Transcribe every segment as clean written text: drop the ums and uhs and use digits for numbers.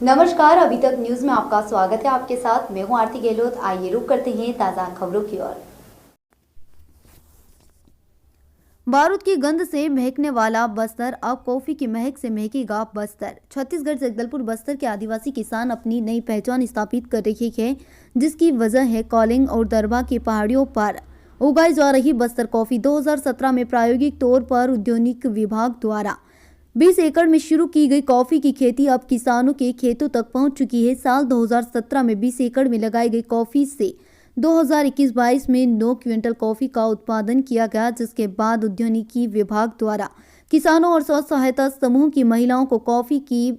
नमस्कार, अभी तक न्यूज में आपका स्वागत है। आपके साथ मैं हूं आरती गहलोत। आइए रुक करते हैं ताजा खबरों की ओर। बारूद की गंध से महकने वाला बस्तर अब कॉफी की महक से महकेगा बस्तर। छत्तीसगढ़ जगदलपुर बस्तर के आदिवासी किसान अपनी नई पहचान स्थापित कर रहे हैं, जिसकी वजह है कॉलिंग और दरबा की पहाड़ियों पर उगाई जा रही बस्तर कॉफी। 2017 में प्रायोगिक तौर पर औद्योगिक विभाग द्वारा 20 एकड़ में शुरू की गई कॉफी की खेती अब किसानों के खेतों तक पहुंच चुकी है। साल 2017 में 20 एकड़ में लगाई गई कॉफी से 2021-22 में 9 क्विंटल कॉफी का उत्पादन किया गया, जिसके बाद उद्यानिकी विभाग द्वारा किसानों और स्व सहायता समूह की महिलाओं को कॉफी की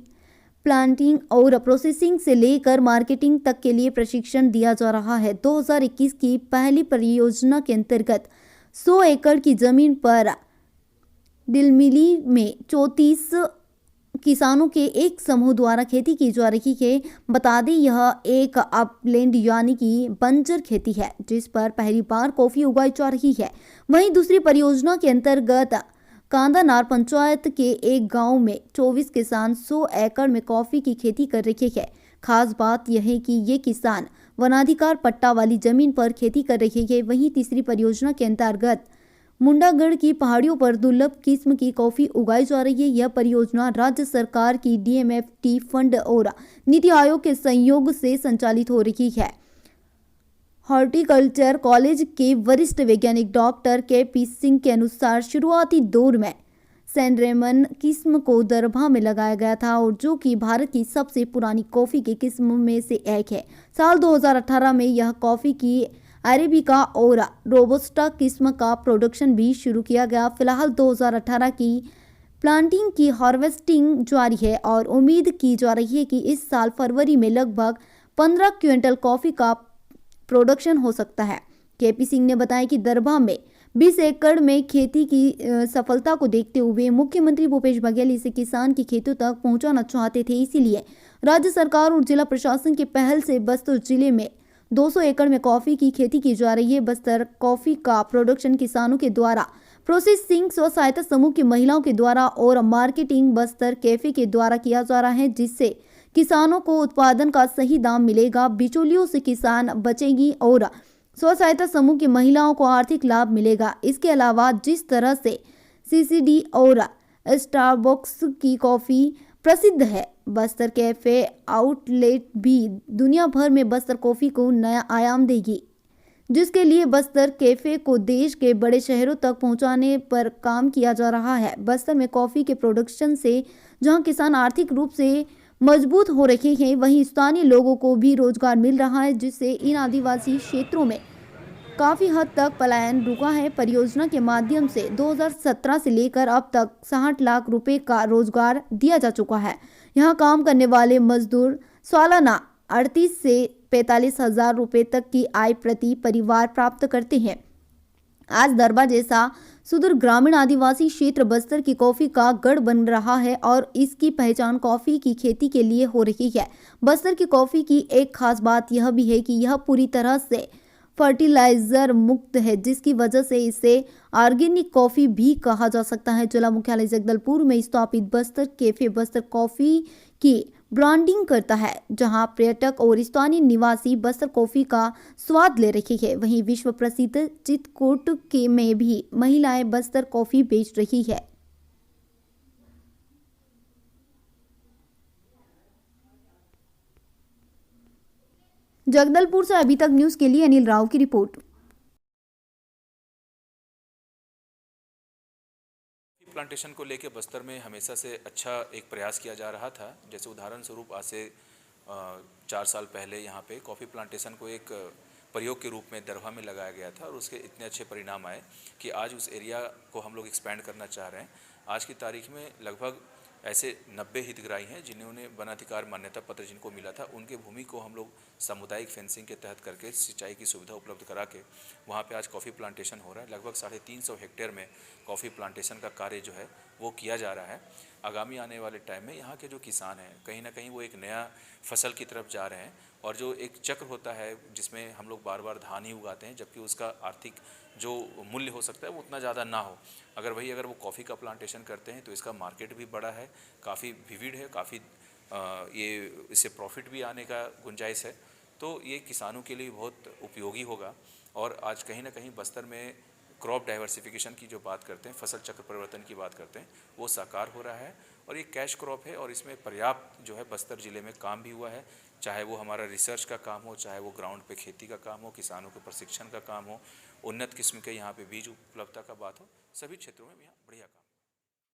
प्लांटिंग और प्रोसेसिंग से लेकर मार्केटिंग तक के लिए प्रशिक्षण दिया जा रहा है। 2021 की पहली परियोजना के अंतर्गत 100 एकड़ की जमीन पर दिलमिली में 34 किसानों के एक समूह द्वारा खेती की जा रही है। बता दें, यह एक अपलैंड यानी कि बंजर खेती है, जिस पर पहली बार कॉफी उगाई जा रही है। वहीं दूसरी परियोजना के अंतर्गत कांदानार पंचायत के एक गांव में 24 किसान 100 एकड़ में कॉफी की खेती कर रहे हैं। खास बात यह है कि ये किसान वनाधिकार पट्टा वाली जमीन पर खेती कर रहे हैं। वहीं तीसरी परियोजना के अंतर्गत मुंडागढ़ की पहाड़ियों पर दुर्लभ किस्म की कॉफी उगाई जा रही है। यह परियोजना राज्य सरकार की DMFT फंड और नीति आयोग के सहयोग से संचालित हो रही है। हॉर्टिकल्चर कॉलेज के वरिष्ठ वैज्ञानिक डॉक्टर KP सिंह के अनुसार शुरुआती दौर में सैंड्रेमन किस्म को दरभा में लगाया गया था, और जो कि भारत की सबसे पुरानी कॉफी की किस्म में से एक है। साल 2018 में यह कॉफी की अरेबिका और रोबस्टा किस्म का प्रोडक्शन भी शुरू किया गया। फिलहाल 2018 की प्लांटिंग की हार्वेस्टिंग जारी है और उम्मीद की जा रही है कि इस साल फरवरी में लगभग 15 क्विंटल कॉफी का प्रोडक्शन हो सकता है। KP सिंह ने बताया कि दरभा में 20 एकड़ में खेती की सफलता को देखते हुए मुख्यमंत्री भूपेश बघेल इसे किसान के खेतों तक पहुंचाना चाहते थे। इसीलिए राज्य सरकार और जिला प्रशासन की पहल से बस्तर जिले में 200 एकड़ में कॉफी की खेती की जा रही है। बस्तर कॉफी का प्रोडक्शन किसानों के द्वारा, प्रोसेसिंग स्व सहायता समूह की महिलाओं के द्वारा और मार्केटिंग बस्तर कैफे के द्वारा किया जा रहा है, जिससे किसानों को उत्पादन का सही दाम मिलेगा, बिचौलियों से किसान बचेगी और स्व सहायता समूह की महिलाओं को आर्थिक लाभ मिलेगा। इसके अलावा जिस तरह से CCD और स्टारबक्स की कॉफी प्रसिद्ध है, बस्तर कैफे आउटलेट भी दुनिया भर में बस्तर कॉफी को नया आयाम देगी, जिसके लिए बस्तर कैफे को देश के बड़े शहरों तक पहुंचाने पर काम किया जा रहा है। बस्तर में कॉफी के प्रोडक्शन से जहां किसान आर्थिक रूप से मजबूत हो रहे हैं, वहीं स्थानीय लोगों को भी रोजगार मिल रहा है, जिससे इन आदिवासी क्षेत्रों में काफी हद तक पलायन रुका है। परियोजना के माध्यम से 2017 से लेकर अब तक 60 लाख रुपए का रोजगार दिया जा चुका है। यहाँ काम करने वाले मजदूर सालाना 38 से 45 हजार रुपए तक की आय प्रति परिवार प्राप्त करते हैं। आज दरबा जैसा सुदूर ग्रामीण आदिवासी क्षेत्र बस्तर की कॉफी का गढ़ बन रहा है और इसकी पहचान कॉफी की खेती के लिए हो रही है। बस्तर की कॉफी की एक खास बात यह भी है कि यह पूरी तरह से फर्टिलाइजर मुक्त है, जिसकी वजह से इसे ऑर्गेनिक कॉफी भी कहा जा सकता है। जिला मुख्यालय जगदलपुर में स्थापित बस्तर कैफे बस्तर कॉफी की ब्रांडिंग करता है, जहां पर्यटक और स्थानीय निवासी बस्तर कॉफी का स्वाद ले रहे हैं। वहीं विश्व प्रसिद्ध चित्रकूट के में भी महिलाएं बस्तर कॉफी बेच रही है। जगदलपुर से अभी तक न्यूज के लिए अनिल राव की रिपोर्ट। प्लांटेशन को लेकर बस्तर में हमेशा से अच्छा एक प्रयास किया जा रहा था। जैसे उदाहरण स्वरूप आज से 4 साल पहले यहाँ पे कॉफ़ी प्लांटेशन को एक प्रयोग के रूप में दरभा में लगाया गया था और उसके इतने अच्छे परिणाम आए कि आज उस एरिया को हम लोग एक्सपेंड करना चाह रहे हैं। आज की तारीख में लगभग ऐसे 90 हितग्राही हैं जिन्होंने वनाधिकार मान्यता पत्र जिनको मिला था, उनके भूमि को हम लोग सामुदायिक फेंसिंग के तहत करके सिंचाई की सुविधा उपलब्ध करा के वहाँ पे आज कॉफ़ी प्लांटेशन हो रहा है। लगभग 350 हेक्टेयर में कॉफ़ी प्लांटेशन का कार्य जो है वो किया जा रहा है। आगामी आने वाले टाइम में यहाँ के जो किसान हैं कहीं ना कहीं वो एक नया फसल की तरफ जा रहे हैं, और जो एक चक्र होता है जिसमें हम लोग बार बार धान ही उगाते हैं जबकि उसका आर्थिक जो मूल्य हो सकता है वो उतना ज़्यादा ना हो, अगर वो कॉफ़ी का प्लांटेशन करते हैं तो इसका मार्केट भी बड़ा है, काफ़ी विविड है, काफ़ी ये इससे प्रॉफिट भी आने का गुंजाइश है। तो ये किसानों के लिए बहुत उपयोगी होगा। और आज कहीं ना कहीं बस्तर में क्रॉप डाइवर्सिफिकेशन की जो बात करते हैं, फसल चक्र परिवर्तन की बात करते हैं, वो साकार हो रहा है। और ये कैश क्रॉप है और इसमें पर्याप्त जो है बस्तर ज़िले में काम भी हुआ है, चाहे वो हमारा रिसर्च का काम हो, चाहे वो ग्राउंड पे खेती का काम हो, किसानों के प्रशिक्षण का काम हो, उन्नत किस्म के यहाँ पे बीज उपलब्धता का बात हो, सभी क्षेत्रों में यहाँ बढ़िया काम